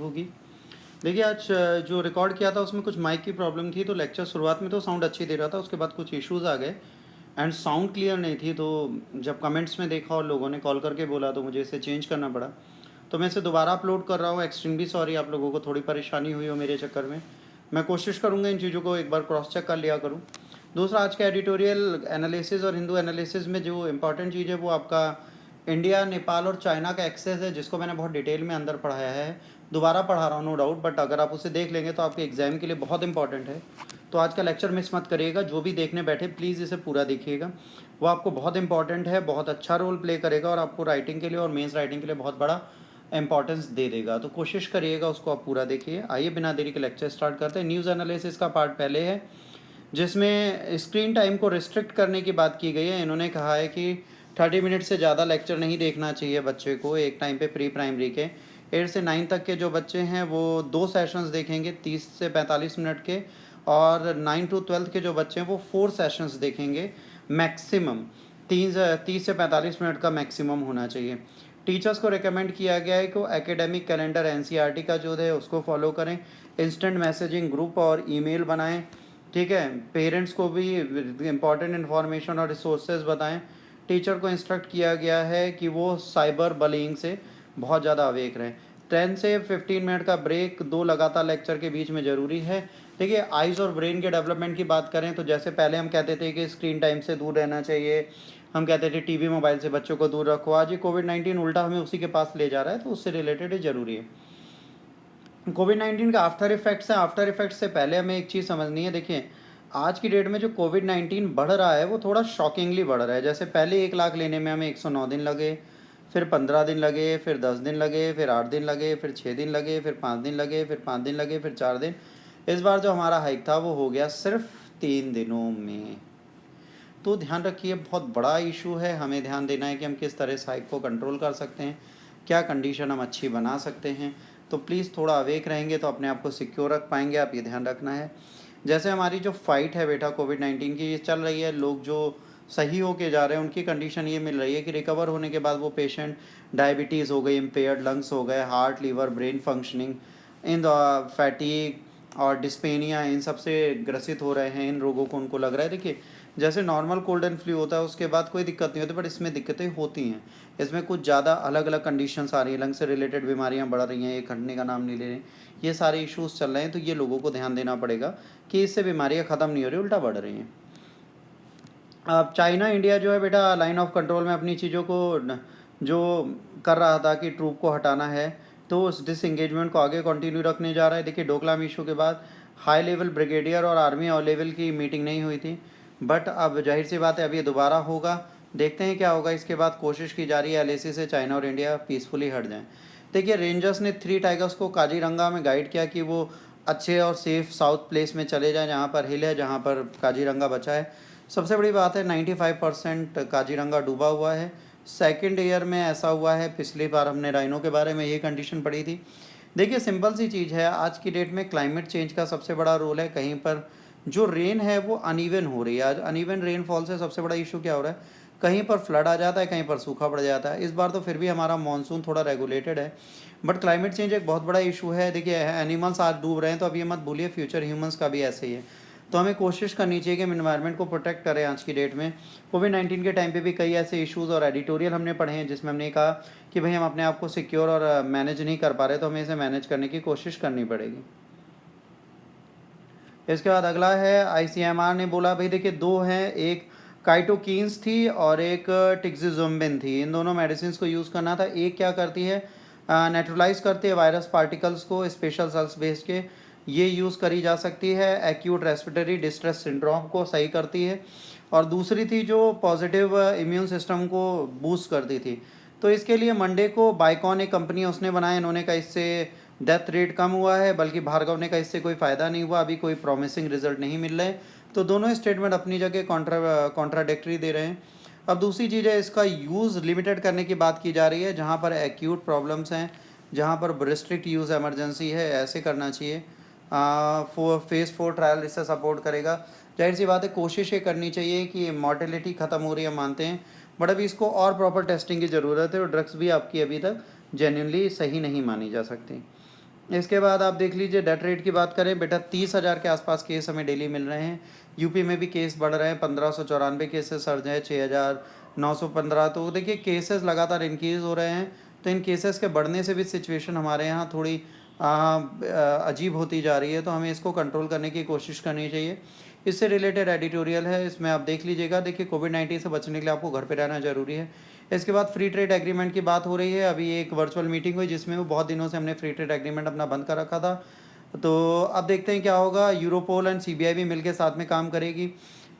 होगी। देखिए आज जो रिकॉर्ड किया था उसमें कुछ माइक की प्रॉब्लम थी, तो लेक्चर शुरुआत में तो साउंड अच्छी दे रहा था, उसके बाद कुछ इश्यूज़ आ गए एंड साउंड क्लियर नहीं थी। तो जब कमेंट्स में देखा और लोगों ने कॉल करके बोला तो मुझे इसे चेंज करना पड़ा। तो मैं इसे दोबारा अपलोड कर रहा हूँ। एक्सट्रीमली सॉरी आप लोगों को थोड़ी परेशानी हुई हो मेरे चक्कर में। मैं कोशिश करूँगा इन चीज़ों को एक बार क्रॉस चेक कर लिया करूँ। दूसरा, आज का एडिटोरियल एनालिसिस और हिंदू एनालिसिस में जो इम्पॉर्टेंट चीज़ है वो आपका इंडिया, नेपाल और चाइना का एक्सेस है, जिसको मैंने बहुत डिटेल में अंदर पढ़ाया है। दोबारा पढ़ा रहा हूँ नो डाउट, बट अगर आप उसे देख लेंगे तो आपके एग्ज़ाम के लिए बहुत इंपॉर्टेंट है। तो आज का लेक्चर मिस मत करिएगा। जो भी देखने बैठे प्लीज़ इसे पूरा देखिएगा, वो आपको बहुत इंपॉर्टेंट है, बहुत अच्छा रोल प्ले करेगा और आपको राइटिंग के लिए और मेंस राइटिंग के लिए बहुत बड़ा इंपॉर्टेंस दे देगा। तो कोशिश करिएगा उसको आप पूरा देखिए। आइए बिना देरी के लेक्चर स्टार्ट करते हैं। न्यूज़ एनालिसिस का पार्ट पहले है, जिसमें स्क्रीन टाइम को रिस्ट्रिक्ट करने की बात की गई है। इन्होंने कहा है कि 30 मिनट से ज़्यादा लेक्चर नहीं देखना चाहिए बच्चे को एक टाइम पे। प्री प्राइमरी के 8 से 9 तक के जो बच्चे हैं वो 2 सेशंस देखेंगे 30 से 45 मिनट के, और 9 टू 12 के जो बच्चे हैं वो 4 सेशंस देखेंगे मैक्सिमम। 30 से 45 मिनट का मैक्सिमम होना चाहिए। टीचर्स को रिकमेंड किया गया है कि वो एकेडमिक कैलेंडर एनसीईआरटी का जो है उसको फॉलो करें, इंस्टेंट मैसेजिंग ग्रुप और ईमेल बनाएं, ठीक है। पेरेंट्स को भी इम्पॉर्टेंट इन्फॉर्मेशन और रिसोर्सेज बताएं। टीचर को इंस्ट्रक्ट किया गया है कि वो साइबर बलिंग से बहुत ज़्यादा अवेक रहें। 10 से 15 मिनट का ब्रेक 2 लगातार लेक्चर के बीच में ज़रूरी है। देखिए आइज़ और ब्रेन के डेवलपमेंट की बात करें तो जैसे पहले हम कहते थे कि स्क्रीन टाइम से दूर रहना चाहिए, हम कहते थे टीवी मोबाइल से बच्चों को दूर रखो, आज ये कोविड-19 उल्टा हमें उसी के पास ले जा रहा है, तो उससे रिलेटेड ही ज़रूरी है। कोविड-19 का आफ्टर इफेक्ट्स है। आफ्टर इफेक्ट्स से पहले हमें एक चीज़ समझनी है। देखिए आज की डेट में जो कोविड-19 बढ़ रहा है वो थोड़ा शॉकिंगली बढ़ रहा है। जैसे पहले 1 लाख लेने में हमें 109 दिन लगे, फिर 15 दिन लगे, फिर 10 दिन लगे, फिर 8 दिन लगे, फिर 6 दिन लगे, फिर 5 दिन लगे, फिर 5 दिन लगे, फिर 4 दिन। इस बार जो हमारा हाइक था वो हो गया सिर्फ 3 दिनों में। तो ध्यान रखिए, बहुत बड़ा इशू है। हमें ध्यान देना है कि हम किस तरह से हाइक को कंट्रोल कर सकते हैं, क्या कंडीशन हम अच्छी बना सकते हैं। तो प्लीज़ थोड़ा अवेक रहेंगे तो अपने आप को सिक्योर रख पाएंगे, आप ये ध्यान रखना है। जैसे हमारी जो फाइट है बेटा कोविड-19 की, ये चल रही है, लोग जो सही होके जा रहे हैं उनकी कंडीशन ये मिल रही है कि रिकवर होने के बाद वो पेशेंट डायबिटीज़ हो गई, इम्पेयर्ड लंग्स हो गए, हार्ट, लीवर, ब्रेन फंक्शनिंग, इन फैटीग और डिस्पेनिया, इन सब से ग्रसित हो रहे हैं। इन रोगों को उनको लग रहा है। देखिए जैसे नॉर्मल कोल्ड एंड फ्लू होता है उसके बाद कोई दिक्कत नहीं होती, बट इसमें दिक्कतें होती हैं। इसमें कुछ ज़्यादा अलग अलग कंडीशंस आ रही हैं, लंग से रिलेटेड बीमारियां बढ़ रही हैं, एक हटने का नाम नहीं ले रही, ये सारे इश्यूज़ चल रहे हैं। तो ये लोगों को ध्यान देना पड़ेगा कि इससे बीमारियां ख़त्म नहीं हो रही, उल्टा बढ़ रही हैं। अब चाइना इंडिया जो है बेटा लाइन ऑफ कंट्रोल में अपनी चीज़ों को जो कर रहा था कि ट्रूप को हटाना है, तो उस डिसएंगेजमेंट को आगे कंटिन्यू रखने जा रहा है। देखिए डोकलाम इशू के बाद हाई लेवल ब्रिगेडियर और आर्मी और लेवल की मीटिंग नहीं हुई थी, बट अब जाहिर सी बात है अब ये दोबारा होगा। देखते हैं क्या होगा। इसके बाद कोशिश की जा रही है एलएसी से चाइना और इंडिया पीसफुली हट जाएं। देखिए रेंजर्स ने 3 टाइगर्स को काजीरंगा में गाइड किया कि वो अच्छे और सेफ साउथ प्लेस में चले जाएं, जहाँ पर हिल है, जहाँ पर काजीरंगा बचा है। सबसे बड़ी बात है 95% काजीरंगा डूबा हुआ है। सेकंड ईयर में ऐसा हुआ है, पिछली बार हमने राइनो के बारे में ये कंडीशन पढ़ी थी। देखिए सिंपल सी चीज़ है, आज की डेट में क्लाइमेट चेंज का सबसे बड़ा रोल है। कहीं पर जो रेन है वो अनइवन हो रही है। आज अनइवन रेनफॉल से सबसे बड़ा इशू क्या हो रहा है, कहीं पर फ्लड आ जाता है, कहीं पर सूखा पड़ जाता है। इस बार तो फिर भी हमारा मानसून थोड़ा रेगुलेटेड है, बट क्लाइमेट चेंज एक बहुत बड़ा इशू है। देखिए एनिमल्स आज डूब रहे हैं, तो अब ये मत भूलिए फ्यूचर ह्यूमंस का भी ऐसे ही है। तो हमें कोशिश करनी चाहिए कि हम इन्वायरमेंट को प्रोटेक्ट करें। आज की डेट में कोविड-19 के टाइम पे भी कई ऐसे इश्यूज़ और एडिटोरियल हमने पढ़े हैं जिसमें हमने कहा कि भाई हम अपने आप को सिक्योर और मैनेज नहीं कर पा रहे, तो हमें इसे मैनेज करने की कोशिश करनी पड़ेगी। इसके बाद अगला है आईसीएमआर ने बोला भाई देखिए 2 हैं, एक काइटोकिन्स थी और एक टिक्सिजुम्बिन थी। इन दोनों मेडिसिन को यूज़ करना था। एक क्या करती है, नेट्रलाइज करती है वायरस पार्टिकल्स को, स्पेशल सेल्स बेस्ड के। ये यूज़ करी जा सकती है। एक्यूट रेस्पिरेटरी डिस्ट्रेस सिंड्रोम को सही करती है। और दूसरी थी जो पॉजिटिव इम्यून सिस्टम को बूस्ट करती थी। तो इसके लिए मंडे को बाइकॉन एक कंपनी उसने बनाया, इन्होंने कहा इससे डेथ रेट कम हुआ है, बल्कि भार्गव ने कहा इससे कोई फ़ायदा नहीं हुआ, अभी कोई प्रॉमिसिंग रिजल्ट नहीं मिल रहे। तो दोनों स्टेटमेंट अपनी जगह कॉन्ट्राडिक्टरी दे रहे हैं। अब दूसरी चीज़ है, इसका यूज़ लिमिटेड करने की बात की जा रही है। जहाँ पर एक्यूट प्रॉब्लम्स हैं, जहाँ पर रिस्ट्रिक्ट यूज़ एमरजेंसी है, ऐसे करना चाहिए। फेज़ 4 ट्रायल इससे सपोर्ट करेगा। जाहिर सी बात है कोशिश ये करनी चाहिए कि मॉर्टेलिटी ख़त्म हो रही है, मानते हैं, बट अभी इसको और प्रॉपर टेस्टिंग की ज़रूरत है। और ड्रग्स भी आपकी अभी तक जेन्युइनली सही नहीं मानी जा सकती। इसके बाद आप देख लीजिए डेथ रेट की बात करें बेटा, 30,000 के आसपास केस हमें डेली मिल रहे हैं। यूपी में भी केस बढ़ रहे हैं, 1594 केसेस सर्ज हैं, 6,915। तो देखिए केसेस लगातार इंक्रीज़ हो रहे हैं। तो इन केसेस के बढ़ने से भी सिचुएशन हमारे यहाँ थोड़ी अजीब होती जा रही है, तो हमें इसको कंट्रोल करने की कोशिश करनी चाहिए। इससे रिलेटेड एडिटोरियल है, इसमें आप देख लीजिएगा। देखिए कोविड-19 से बचने के लिए आपको घर पे रहना ज़रूरी है। इसके बाद फ्री ट्रेड एग्रीमेंट की बात हो रही है। अभी एक वर्चुअल मीटिंग हुई जिसमें वो बहुत दिनों से हमने फ्री ट्रेड एग्रीमेंट अपना बंद कर रखा था। तो अब देखते हैं क्या होगा। यूरोपोल एंड सीबीआई भी मिलकर साथ में काम करेगी।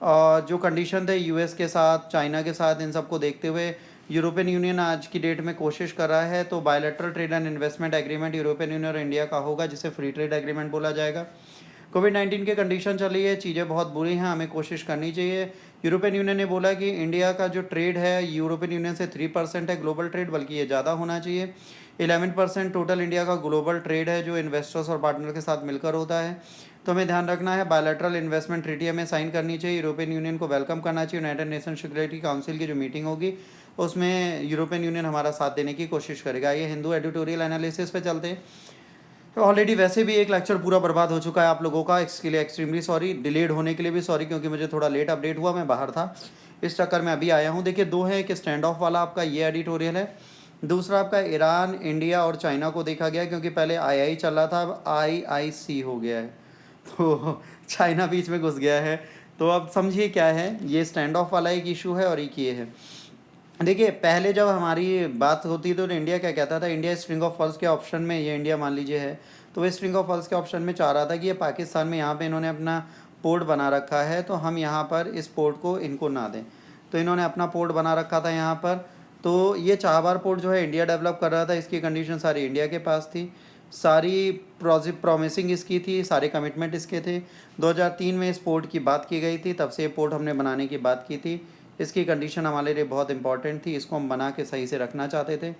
और जो कंडीशन थे यूएस के साथ, चाइना के साथ, इन सबको देखते हुए यूरोपियन यूनियन आज की डेट में कोशिश कर रहा है। तो bilateral trade and investment agreement European union और इंडिया का होगा, जिसे फ्री ट्रेड एग्रीमेंट बोला जाएगा। कोविड-19 की कंडीशन चल रही है, चीज़ें बहुत बुरी हैं, हमें कोशिश करनी चाहिए। यूरोपियन यूनियन ने बोला कि इंडिया का जो ट्रेड है यूरोपियन यूनियन से 3% है ग्लोबल ट्रेड, बल्कि ये ज़्यादा होना चाहिए। 11% टोटल इंडिया का ग्लोबल ट्रेड है जो इन्वेस्टर्स और पार्टनर के साथ मिलकर होता है। तो हमें ध्यान रखना है, बायलैटरल इन्वेस्टमेंट ट्रीटी हमें साइन करनी चाहिए। यूरोपियन यूनियन को वेलकम करना चाहिए। यूनाइटेड नेशन सिक्योरिटी काउंसिल की जो मीटिंग होगी उसमें यूरोपियन यूनियन हमारा साथ देने की कोशिश करेगा। ये हिंदू एडिटोरियल एनालिसिस पे चलते हैं। तो ऑलरेडी वैसे भी एक लेक्चर पूरा बर्बाद हो चुका है आप लोगों का, इसके लिए एक्सट्रीमली सॉरी। डिलेड होने के लिए भी सॉरी, क्योंकि मुझे थोड़ा लेट अपडेट हुआ, मैं बाहर था, इस चक्कर में अभी आया हूँ। देखिए दो है, एक स्टैंड ऑफ वाला आपका ये एडिटोरियल है, दूसरा आपका ईरान, इंडिया और चाइना को देखा गया, क्योंकि पहले आई चल रहा था, अब IIC हो गया है। तो चाइना बीच में घुस गया है। तो अब समझिए क्या है, ये स्टैंड ऑफ वाला एक इशू है और एक ये है। देखिए पहले जब हमारी बात होती तो इंडिया क्या कहता था, इंडिया स्ट्रिंग ऑफ पॉल्स के ऑप्शन में, ये इंडिया मान लीजिए है, तो वो स्ट्रिंग ऑफ पॉल्स के ऑप्शन में चाह रहा था कि ये पाकिस्तान में यहाँ पे इन्होंने अपना पोर्ट बना रखा है, तो हम यहाँ पर इस पोर्ट को इनको ना दें। तो इन्होंने अपना पोर्ट बना रखा था यहाँ पर। तो ये चाहबार पोर्ट जो है इंडिया डेवलप कर रहा था, इसकी कंडीशन सारी इंडिया के पास थी, सारी प्रॉमिसिंग इसकी थी, सारे कमिटमेंट इसके थे। 2003 में इस पोर्ट की बात की गई थी, तब से ये पोर्ट हमने बनाने की बात की थी। इसकी कंडीशन हमारे लिए बहुत इंपॉर्टेंट थी, इसको हम बना के सही से रखना चाहते थे।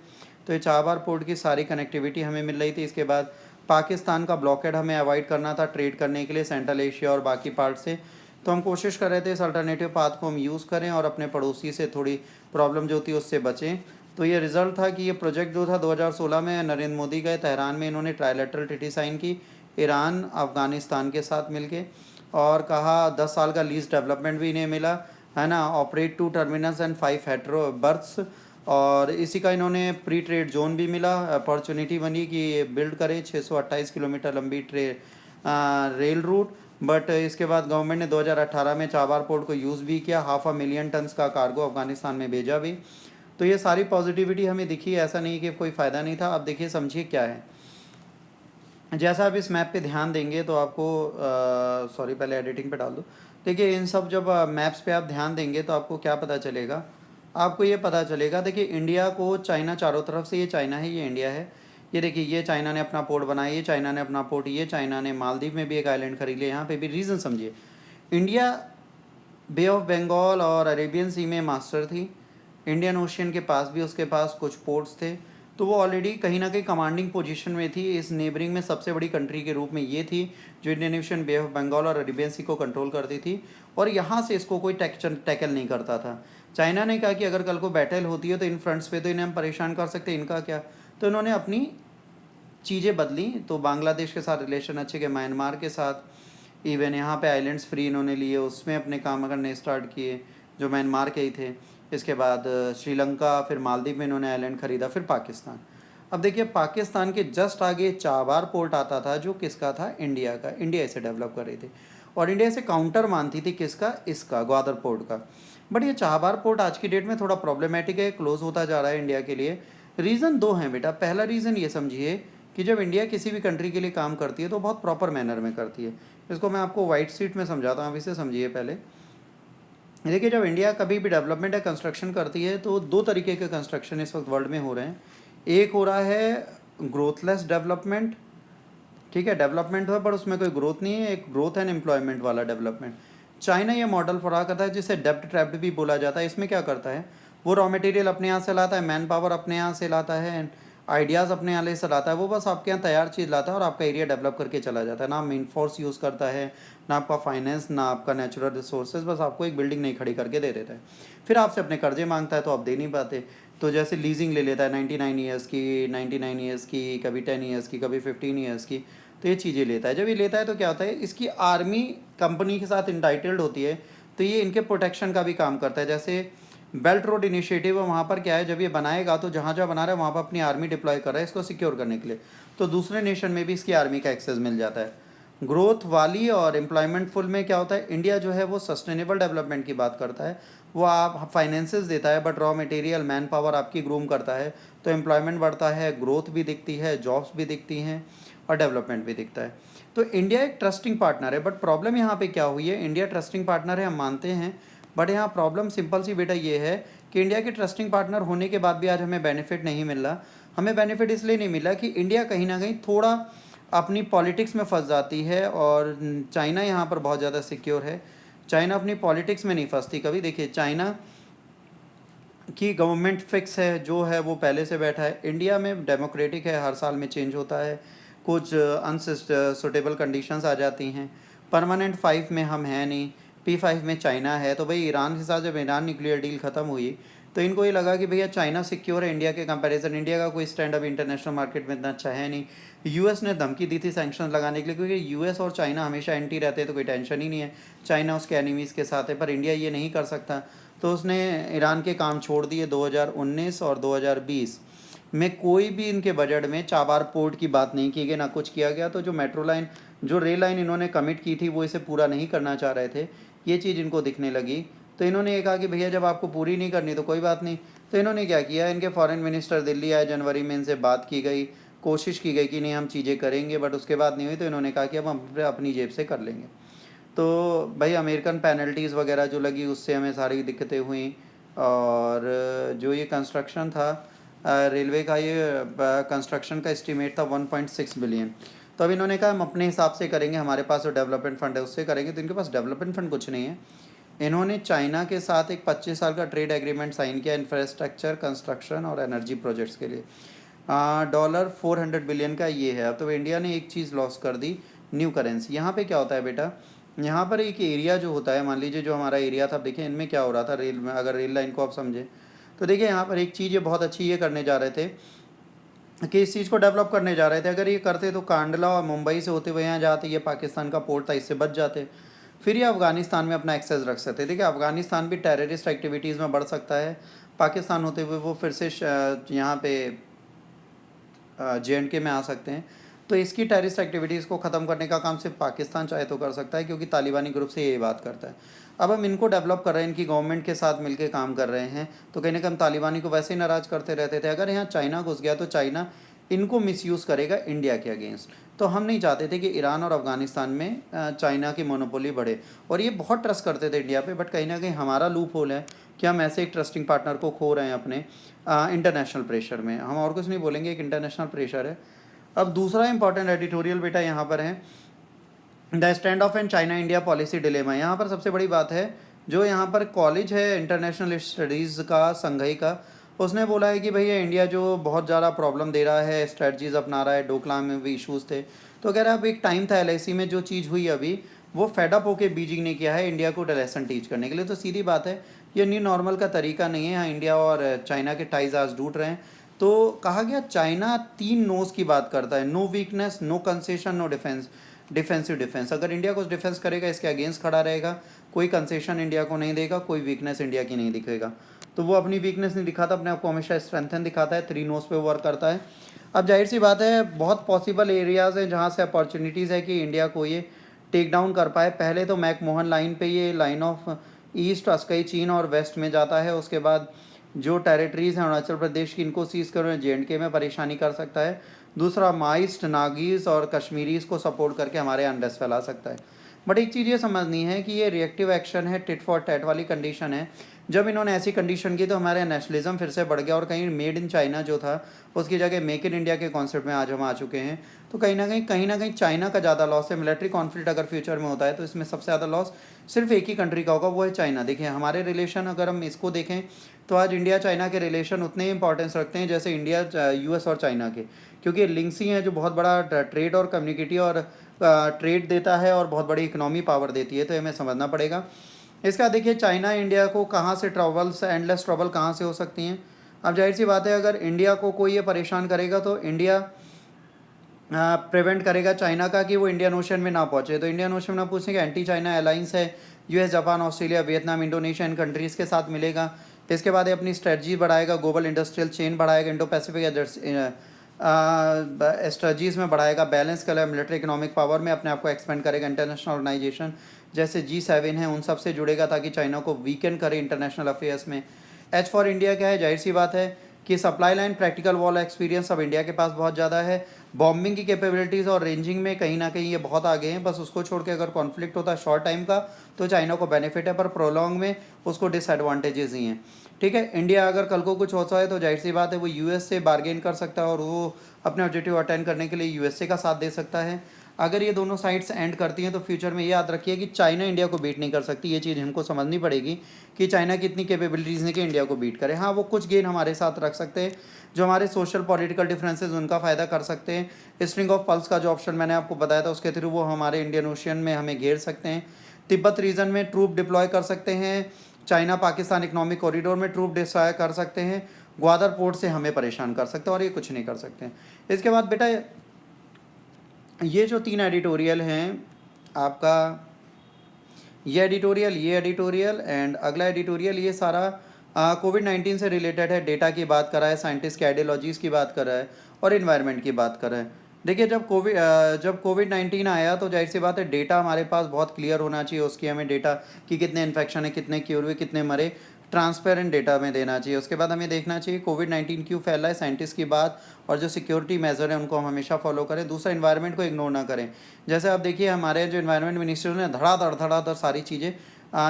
तो ये चाहबार पोर्ट की सारी कनेक्टिविटी हमें मिल रही थी। इसके बाद पाकिस्तान का ब्लॉकेड हमें अवॉइड करना था ट्रेड करने के लिए सेंट्रल एशिया और बाकी पार्ट से। तो हम कोशिश कर रहे थे इस अल्टरनेटिव पाथ को हम यूज़ करें और अपने पड़ोसी से थोड़ी प्रॉब्लम जो थी उससे बचें। तो ये रिज़ल्ट था कि ये प्रोजेक्ट जो था 2016 में नरेंद्र मोदी गए तेहरान में, इन्होंने ट्राइलेटरल ट्रीटी साइन की ईरान अफ़गानिस्तान के साथ मिलके, और कहा 10 साल का लीज डेवलपमेंट भी इन्हें मिला है ना, operate 2 terminals and 5 hetero berths, और इसी का इन्होंने प्री ट्रेड जोन भी मिला। अपॉर्चुनिटी बनी कि ये बिल्ड करें 628 किलोमीटर लंबी रेल रूट। बट इसके बाद गवर्नमेंट ने 2018 में चाबार पोर्ट को यूज़ भी किया, 500,000 टन्स का कार्गो अफगानिस्तान में भेजा भी। तो ये सारी पॉजिटिविटी हमें दिखी, ऐसा नहीं कि कोई फ़ायदा नहीं था। अब देखिए समझिए क्या है, जैसा आप इस मैप पे ध्यान देंगे तो आपको सॉरी पहले एडिटिंग पे डाल दो। देखिए इन सब जब मैप्स पे आप ध्यान देंगे तो आपको क्या पता चलेगा, आपको ये पता चलेगा। देखिए इंडिया को चाइना चारों तरफ से, ये चाइना है, ये इंडिया है। ये देखिए ये चाइना ने अपना पोर्ट बनाया, ये चाइना ने अपना पोर्ट, ये चाइना ने मालदीव में भी एक आइलैंड खरीद लिया। यहाँ पे भी रीज़न समझिए, इंडिया बे ऑफ बंगाल और अरेबियन सी में मास्टर थी, इंडियन ओशियन के पास भी उसके पास कुछ पोर्ट्स थे। तो वो ऑलरेडी कहीं ना कहीं कमांडिंग पोजीशन में थी, इस नेबरिंग में सबसे बड़ी कंट्री के रूप में ये थी, जो Indian Ocean, Bay of Bengal और अरेबियन सी को कंट्रोल करती थी। और यहाँ से इसको कोई टैकल नहीं करता था। चाइना ने कहा कि अगर कल को बैटल होती है तो इन फ्रंट्स पे तो इन्हें हम परेशान कर सकते हैं, इनका क्या। तो इन्होंने अपनी चीज़ें बदली। तो बांग्लादेश के साथ रिलेशन अच्छे के, म्यांमार के साथ, इवन यहाँ पे आइलैंड्स फ्री इन्होंने लिए, उसमें अपने काम करने स्टार्ट किए जो म्यांमार के ही थे। इसके बाद श्रीलंका, फिर मालदीव में इन्होंने आइलैंड ख़रीदा, फिर पाकिस्तान। अब देखिए पाकिस्तान के जस्ट आगे चाबार पोर्ट आता था, जो किसका था, इंडिया का। इंडिया इसे डेवलप कर रही थी और इंडिया इसे काउंटर मानती थी, किसका, इसका, ग्वादर पोर्ट का। बट ये चाबार पोर्ट आज की डेट में थोड़ा प्रॉब्लमेटिक है, क्लोज होता जा रहा है इंडिया के लिए। रीज़न दो हैं बेटा। पहला रीज़न ये समझिए कि जब इंडिया किसी भी कंट्री के लिए काम करती है तो बहुत प्रॉपर मैनर में करती है। इसको मैं आपको वाइट शीट में समझाता हूँ, अब इसे समझिए पहले। देखिए जब इंडिया कभी भी डेवलपमेंट या कंस्ट्रक्शन करती है तो दो तरीके के कंस्ट्रक्शन इस वक्त वर्ल्ड में हो रहे हैं। एक हो रहा है ग्रोथलेस डेवलपमेंट, ठीक है, डेवलपमेंट है पर उसमें कोई ग्रोथ नहीं है, एक ग्रोथ एंड एम्प्लॉयमेंट वाला डेवलपमेंट। चाइना ये मॉडल फॉलो करता है, जिसे डेब्ट ट्रैप्ड भी बोला जाता है। इसमें क्या करता है, वो रॉ मटेरियल अपने यहाँ से लाता है, मैन पावर अपने यहाँ से लाता है, आइडियाज़ अपने यहाँ से लाता है, वो बस आपके यहाँ तैयार चीज़ लाता है और आपका एरिया डेवलप करके चला जाता है। ना मेन फोर्स यूज़ करता है, ना आपका फाइनेंस, ना आपका नेचुरल रिसोर्सेज, बस आपको एक बिल्डिंग नहीं खड़ी करके दे देता है। फिर आपसे अपने कर्जे मांगता है तो आप दे नहीं पाते। तो जैसे लीजिंग ले लेता है 99 ईयर्स की, 99 ईयर्स की, कभी 10 ईयर्स की, कभी 15 ईयर्स की, तो ये चीज़ें लेता है। जब ये लेता है तो क्या होता है, इसकी आर्मी कंपनी के साथ इंटाइटल्ड होती है, तो ये इनके प्रोटेक्शन का भी काम करता है। जैसे बेल्ट रोड इनिशिएटिव है, वहाँ पर क्या है, जब ये बनाएगा तो जहाँ जहाँ बना रहा है वहाँ पर अपनी आर्मी डिप्लॉय कर रहा है इसको सिक्योर करने के लिए, तो दूसरे नेशन में भी इसकी आर्मी का एक्सेस मिल जाता है। ग्रोथ वाली और एम्प्लॉयमेंट फुल में क्या होता है, इंडिया जो है वो सस्टेनेबल डेवलपमेंट की बात करता है, वो आप फाइनेंसेस देता है, but raw material man power आपकी ग्रूम करता है, तो एम्प्लॉयमेंट बढ़ता है, ग्रोथ भी दिखती है, जॉब्स भी दिखती हैं और डेवलपमेंट भी दिखता है। तो इंडिया एक ट्रस्टिंग पार्टनर है, बट प्रॉब्लम यहाँ पे क्या हुई है, इंडिया ट्रस्टिंग पार्टनर है हम मानते हैं, बट यहाँ प्रॉब्लम सिंपल सी बेटा ये है कि इंडिया के ट्रस्टिंग पार्टनर होने के बाद भी आज हमें बेनिफिट नहीं मिल रहा। हमें बेनिफिट इसलिए नहीं मिला कि इंडिया कहीं ना कहीं थोड़ा अपनी पॉलिटिक्स में फंस जाती है, और चाइना यहाँ पर बहुत ज़्यादा सिक्योर है। चाइना अपनी पॉलिटिक्स में नहीं फंसती कभी। देखिए चाइना की गवर्नमेंट फिक्स है, जो है वो पहले से बैठा है। इंडिया में डेमोक्रेटिक है, हर साल में चेंज होता है, कुछ अनसुटेबल कंडीशंस आ जाती हैं। परमानेंट 5 में हम हैं नहीं, P5 में चाइना है। तो भाई ईरान के साथ जब ईरान न्यूक्लियर डील ख़त्म हुई तो इनको ये लगा कि भैया चाइना सिक्योर है इंडिया के कंपैरिजन, इंडिया का कोई स्टैंड अप इंटरनेशनल मार्केट में इतना अच्छा है नहीं। यूएस ने धमकी दी थी सैंक्शन लगाने के लिए, क्योंकि यूएस और चाइना हमेशा एंटी रहते हैं, तो कोई टेंशन ही नहीं है, चाइना उसके एनिमीज़ के साथ है। पर इंडिया ये नहीं कर सकता, तो उसने ईरान के काम छोड़ दिए। 2019 और 2020 में कोई भी इनके बजट में चाबार पोर्ट की बात नहीं की गई, ना कुछ किया गया। तो जो मेट्रो लाइन, जो रेल लाइन इन्होंने कमिट की थी, वो इसे पूरा नहीं करना चाह रहे थे, ये चीज़ इनको दिखने लगी। तो इन्होंने ये कहा कि भैया जब आपको पूरी नहीं करनी तो कोई बात नहीं। तो इन्होंने क्या किया, इनके फॉरेन मिनिस्टर दिल्ली आए जनवरी में, इनसे बात की गई, कोशिश की गई कि नहीं हम चीज़ें करेंगे, बट उसके बाद नहीं हुई। तो इन्होंने कहा कि अब हम अपनी जेब से कर लेंगे। तो भाई अमेरिकन पेनल्टीज़ वगैरह जो लगी, उससे हमें सारी दिक्कतें हुई। और जो ये कंस्ट्रक्शन था रेलवे का, ये कंस्ट्रक्शन का एस्टीमेट था 1.6 बिलियन। तो अब इन्होंने कहा हम अपने हिसाब से करेंगे, हमारे पास जो डेवलपमेंट फ़ंड है उससे करेंगे। तो इनके पास डेवलपमेंट फ़ंड कुछ नहीं है। इन्होंने चाइना के साथ एक 25 साल का ट्रेड एग्रीमेंट साइन किया इंफ्रास्ट्रक्चर, कंस्ट्रक्शन और एनर्जी प्रोजेक्ट्स के लिए। $400 बिलियन का ये है। अब तो इंडिया ने एक चीज़ लॉस कर दी, न्यू करेंसी। यहाँ पे क्या होता है बेटा, यहाँ पर एक एरिया जो होता है, मान लीजिए जो हमारा एरिया था, देखिए इनमें क्या हो रहा था रेल में, अगर रेल लाइन को आप समझें तो देखिए यहाँ पर एक चीज़ ये बहुत अच्छी ये करने जा रहे थे कि इस चीज़ को डेवलप करने जा रहे थे। अगर ये करते तो कांडला और मुंबई से होते हुए यहाँ जाते, ये पाकिस्तान का पोर्ट था, इससे बच जाते, फिर ये अफ़गानिस्तान में अपना एक्सेस रख सकते। देखिए अफ़गानिस्तान भी टेररिस्ट एक्टिविटीज़ में बढ़ सकता है, पाकिस्तान होते हुए वो फिर से यहाँ पे JNK में आ सकते हैं। तो इसकी टेररिस्ट एक्टिविटीज़ को ख़त्म करने का काम सिर्फ पाकिस्तान चाहे तो कर सकता है, क्योंकि तालिबानी ग्रुप से यही बात करता है। अब हम इनको डेवलप कर रहे हैं, इनकी गवर्नमेंट के साथ मिलकर काम कर रहे हैं, तो कहीं ना कहीं हम तालिबानी को वैसे ही नाराज़ करते रहते थे। अगर यहाँ चाइना घुस गया तो चाइना इनको मिसयूज़ करेगा इंडिया के अगेंस्ट। तो हम नहीं चाहते थे कि ईरान और अफ़गानिस्तान में चाइना की मोनोपोली बढ़े, और ये बहुत ट्रस्ट करते थे इंडिया पे। बट कहीं ना कहीं हमारा लूप होल है कि हम ऐसे एक ट्रस्टिंग पार्टनर को खो रहे हैं अपने इंटरनेशनल प्रेशर में। हम और कुछ नहीं बोलेंगे, एक इंटरनेशनल प्रेशर है। अब दूसरा इंपॉर्टेंट एडिटोरियल बेटा यहाँ पर है, the stand of and China India policy dilemma. यहाँ पर सबसे बड़ी बात है, जो यहाँ पर कॉलेज है इंटरनेशनल स्टडीज़ का, संघई का, उसने बोला है कि भैया इंडिया जो बहुत ज़्यादा प्रॉब्लम दे रहा है, स्ट्रेटजीज अपना रहा है, डोकलाम में भी इशूज़ थे। तो कह रहा है अब एक टाइम था LIC में, जो चीज़ हुई अभी वो फेडअप होके बीजिंग ने किया है इंडिया को लेसन टीच करने के लिए। तो सीधी बात है, ये न्यू नॉर्मल का तरीका नहीं है। यहाँ इंडिया और चाइना के टाइज आज टूट रहे हैं। तो कहा गया चाइना 3 नोज़ की बात करता है, no weakness, no concession, no defence, defensive defence. अगर इंडिया कुछ डिफेंस करेगा इसके अगेंस्ट खड़ा रहेगा, कोई कंसेशन इंडिया को नहीं देगा, कोई वीकनेस इंडिया की नहीं दिखेगा। तो वो अपनी वीकनेस नहीं दिखाता, अपने आप को हमेशा स्ट्रेंथन दिखाता है, 3 नोज़ पे वर्क करता है। अब जाहिर सी बात है, बहुत पॉसिबल एरियाज़ हैं जहाँ से अपॉर्चुनिटीज़ है कि इंडिया को ये टेक डाउन कर पाए। पहले तो मैकमोहन लाइन पे ये लाइन ऑफ ईस्ट अस्कई चीन और वेस्ट में जाता है, उसके बाद जो टेरिटरीज़ हैं अरुणाचल प्रदेश की, इनको सीज़ कर JNK में परेशानी कर सकता है। दूसरा माइस्ट, नागीज़ और कश्मीरीज़ को सपोर्ट करके हमारे अनरेस्ट फैला सकता है। बट एक चीज़ ये समझनी है कि ये रिएक्टिव एक्शन है, टिट फॉर टैट वाली कंडीशन है। जब इन्होंने ऐसी कंडीशन की तो हमारे नेशनलिज्म फिर से बढ़ गया, और कहीं मेड इन चाइना जो था उसकी जगह मेक इन इंडिया के कॉन्सेप्ट में आज हम आ चुके हैं। तो कहीं ना कहीं चाइना का ज़्यादा लॉस है। मिलिट्री कॉन्फ्लिक्ट अगर फ्यूचर में होता है तो इसमें सबसे ज़्यादा लॉस सिर्फ एक ही कंट्री का होगा, वो है चाइना। देखिए हमारे रिलेशन अगर हम इसको देखें तो आज इंडिया चाइना के रिलेशन उतने ही इंपॉर्टेंस रखते हैं जैसे इंडिया US और चाइना के, क्योंकि लिंक्स ही हैं जो बहुत बड़ा ट्रेड और कम्युनिटी और ट्रेड देता है और बहुत बड़ी इकोनॉमी पावर देती है। तो हमें समझना पड़ेगा। इसका देखिए चाइना इंडिया को कहाँ से ट्रबल्स, एंडलेस ट्रबल कहाँ से हो सकती हैं। अब जाहिर सी बात है अगर इंडिया को कोई ये परेशान करेगा तो इंडिया प्रिवेंट करेगा चाइना का कि वो इंडियन ओशन में ना पहुंचे। तो इंडियन ओशन में पूछने का एंटी चाइना अलायंस है, US, Japan, Australia, Vietnam, Indonesia इन कंट्रीज़ के साथ मिलेगा। इसके बाद ये अपनी स्ट्रेटजी बढ़ाएगा, ग्लोबल इंडस्ट्रियल चेन बढ़ाएगा, इंडो पैसिफिक स्ट्रेटजीज़ में बढ़ाएगा, बैलेंस करेगा, मिलिट्री इकोनॉमिक पावर में अपने आप को एक्सपेंड करेगा, इंटरनेशनल ऑर्गेनाइजेशन जैसे G7 है उन सब से जुड़ेगा ताकि चाइना को वीकन करे इंटरनेशनल अफेयर्स में। एच फॉर इंडिया क्या है, जाहिर सी बात है कि supply line practical war experience अब इंडिया के पास बहुत ज़्यादा है, बॉम्बिंग की कैपेबिलिटीज़ और रेंजिंग में कहीं ना कहीं ये बहुत आगे हैं। बस उसको छोड़ के अगर कॉन्फ्लिक्ट होता है शॉर्ट टाइम का तो चाइना को बेनिफिट है, पर प्रोलॉन्ग में उसको डिसएडवांटेजेस ही हैं। ठीक है, इंडिया अगर कल को कुछ होता है तो जाहिर सी बात है वो यूएस से बार्गेन कर सकता है और वो अपने ऑब्जेक्टिव अटेंड करने के लिए यूएसए का साथ दे सकता है। अगर ये दोनों साइड्स एंड करती हैं तो फ्यूचर में ये याद रखिए कि चाइना इंडिया को बीट नहीं कर सकती। ये चीज़ हमको समझनी पड़ेगी कि चाइना की इतनी कैपेबिलिटीज़ हैं कि इंडिया को बीट करे। हाँ, वो कुछ गेन हमारे साथ रख सकते हैं, जो हमारे सोशल पॉलिटिकल डिफरेंसेस उनका फ़ायदा कर सकते हैं। स्ट्रिंग ऑफ पल्स का जो ऑप्शन मैंने आपको बताया था उसके थ्रू वो हमारे इंडियन ओशियन में हमें घेर सकते हैं। तिब्बत रीजन में ट्रूप डिप्लॉय कर सकते हैं, चाइना पाकिस्तान इकोनॉमिक कॉरिडोर में ट्रूप डिस्ट्रॉय कर सकते हैं, ग्वादर पोर्ट से हमें परेशान कर सकते हैं और ये कुछ नहीं कर सकते हैं। इसके बाद बेटा ये जो 3 एडिटोरियल हैं आपका, ये एडिटोरियल एंड अगला एडिटोरियल, ये सारा कोविड-19 से रिलेटेड है। डेटा की बात कर रहा है, साइंटिस्ट की आइडियोलॉजीज़ की बात कर रहा है और इन्वायरमेंट की बात कर रहा है। देखिए जब कोविड-19 आया तो जाहिर सी बात है डेटा हमारे पास बहुत क्लियर होना चाहिए। उसकी हमें डेटा कि कितने इन्फेक्शन है, कितने क्योर हुए, कितने मरे, ट्रांसपेरेंट डेटा में देना चाहिए। उसके बाद हमें देखना चाहिए कोविड-19 क्यों फैला है, साइंटिस्ट की बात और जो सिक्योरिटी मेजर है उनको हम हमेशा फॉलो करें। दूसरा, इन्वायरमेंट को इग्नोर ना करें। जैसे आप देखिए हमारे जो इन्वायरमेंट मिनिस्टर ने धड़ाधड़ सारी चीज़ें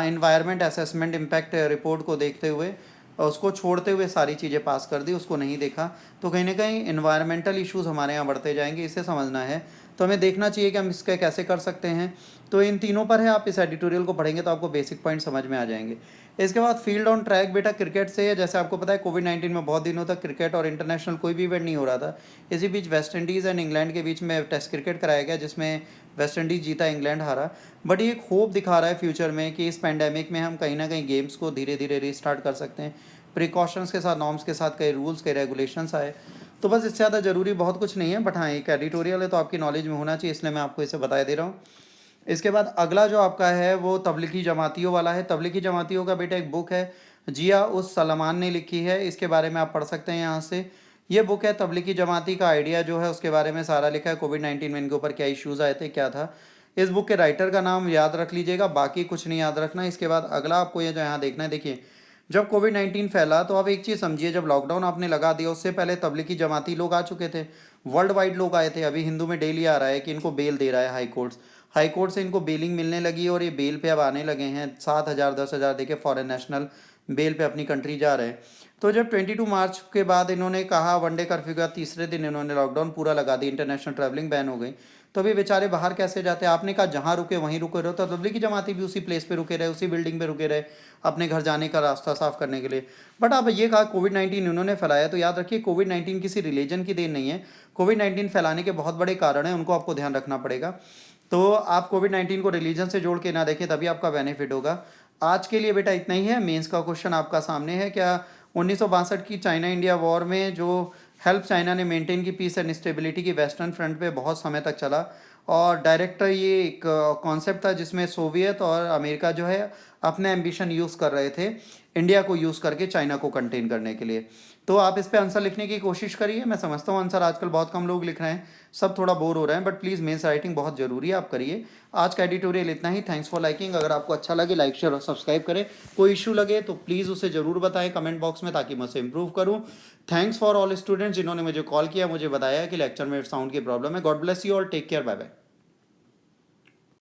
इन्वायरमेंट असेसमेंट इम्पैक्ट रिपोर्ट को देखते हुए उसको छोड़ते हुए सारी चीज़ें पास कर दी, उसको नहीं देखा। तो कहीं ना कहीं इन्वायरमेंटल इश्यूज़ हमारे यहाँ बढ़ते जाएंगे, इसे समझना है। तो हमें देखना चाहिए कि हम इसका कैसे कर सकते हैं। तो इन तीनों पर है, आप इस एडिटोरियल को पढ़ेंगे तो आपको बेसिक पॉइंट समझ में आ जाएंगे। इसके बाद फील्ड ऑन ट्रैक बेटा क्रिकेट से है। जैसे आपको पता है कोविड-19 में बहुत दिनों तक क्रिकेट और इंटरनेशनल कोई भी इवेंट नहीं हो रहा था। इसी बीच वेस्ट इंडीज़ एंड इंग्लैंड के बीच में टेस्ट क्रिकेट कराया गया जिसमें वेस्ट इंडीज़ जीता, इंग्लैंड हारा। बट ये एक होप दिखा रहा है फ्यूचर में कि इस पैंडेमिक में हम कहीं ना कहीं गेम्स को धीरे धीरे रीस्टार्ट कर सकते हैं, प्रिकॉशंस के साथ, नॉर्म्स के साथ, कई रूल्स, कई रेगुलेशंस आए। तो बस इससे ज़्यादा ज़रूरी बहुत कुछ नहीं है, बट हाँ एक एडिटोरियल है तो आपकी नॉलेज में होना चाहिए, इसलिए मैं आपको इसे बता दे रहा हूँ। इसके बाद अगला जो आपका है वो तबलीगी जमातियों वाला है। तबलीगी जमातियों का बेटा एक बुक है, जिया उस सलमान ने लिखी है, इसके बारे में आप पढ़ सकते हैं यहाँ से। ये बुक है तबलीगी जमाती का आइडिया जो है उसके बारे में सारा लिखा है, कोविड-19 में इनके ऊपर क्या इश्यूज़ आए थे, क्या था। इस बुक के राइटर का नाम याद रख लीजिएगा, बाकी कुछ नहीं याद रखना। इसके बाद अगला आपको ये जो यहाँ देखना है, देखिए जब कोविड-19 फैला तो आप एक चीज़ समझिए, जब लॉकडाउन आपने लगा दिया उससे पहले तबलीगी जमाती लोग आ चुके थे, वर्ल्ड वाइड लोग आए थे। अभी हिंदू में डेली आ रहा है कि इनको बेल दे रहा है हाई कोर्ट से इनको बेलिंग मिलने लगी और ये बेल पे अब आने लगे हैं। 7,000 10,000 देके फॉरेन नेशनल बेल पे अपनी कंट्री जा रहे हैं। तो जब 22 मार्च के बाद इन्होंने कहा, वनडे कर्फ्यू का तीसरे दिन इन्होंने लॉकडाउन पूरा लगा दी, इंटरनेशनल ट्रैवलिंग बैन हो गई। तो अभी बेचारे बाहर कैसे जाते? आपने कहा जहाँ रुके वहीं रुके रहो, तो तबलीगी जमाती भी उसी प्लेस पे रुके रहे, उसी बिल्डिंग पे रुके रहे अपने घर जाने का रास्ता साफ करने के लिए। बट आप ये कहा कोविड-19 इन्होंने फैलाया, तो याद रखिए कोविड-19 किसी रिलीजन की देन नहीं है। कोविड-19 फैलाने के बहुत बड़े कारण हैं, उनको आपको ध्यान रखना पड़ेगा। तो आप कोविड-19 को रिलीजन से जोड़ के ना देखें, तभी आपका बेनिफिट होगा। आज के लिए बेटा इतना ही है। मेंस का क्वेश्चन आपका सामने है, क्या 1962 की चाइना इंडिया वॉर में जो हेल्प चाइना ने मेंटेन की पीस एंड स्टेबिलिटी की वेस्टर्न फ्रंट पे बहुत समय तक चला, और डायरेक्ट ये एक कॉन्सेप्ट था जिसमें सोवियत और अमेरिका जो है अपने एम्बिशन यूज़ कर रहे थे इंडिया को यूज़ करके चाइना को कंटेन करने के लिए। तो आप इस पे आंसर लिखने की कोशिश करिए। मैं समझता हूँ आंसर आजकल बहुत कम लोग लिख रहे हैं, सब थोड़ा बोर हो रहे हैं, बट प्लीज़ मेंस राइटिंग बहुत ज़रूरी है, आप करिए। आज का एडिटोरियल इतना ही। Thanks for liking. अगर आपको अच्छा लगे लाइक शेयर और सब्सक्राइब करें। कोई इशू लगे तो प्लीज़ उसे ज़रूर बताएं कमेंट बॉक्स में, ताकि मैं उसे इंप्रूव करूँ। थैंक्स फॉर ऑल स्टूडेंट्स जिन्होंने मुझे कॉल किया, मुझे बताया कि लेक्चर में साउंड की प्रॉब्लम है। God bless you all, take care, bye bye.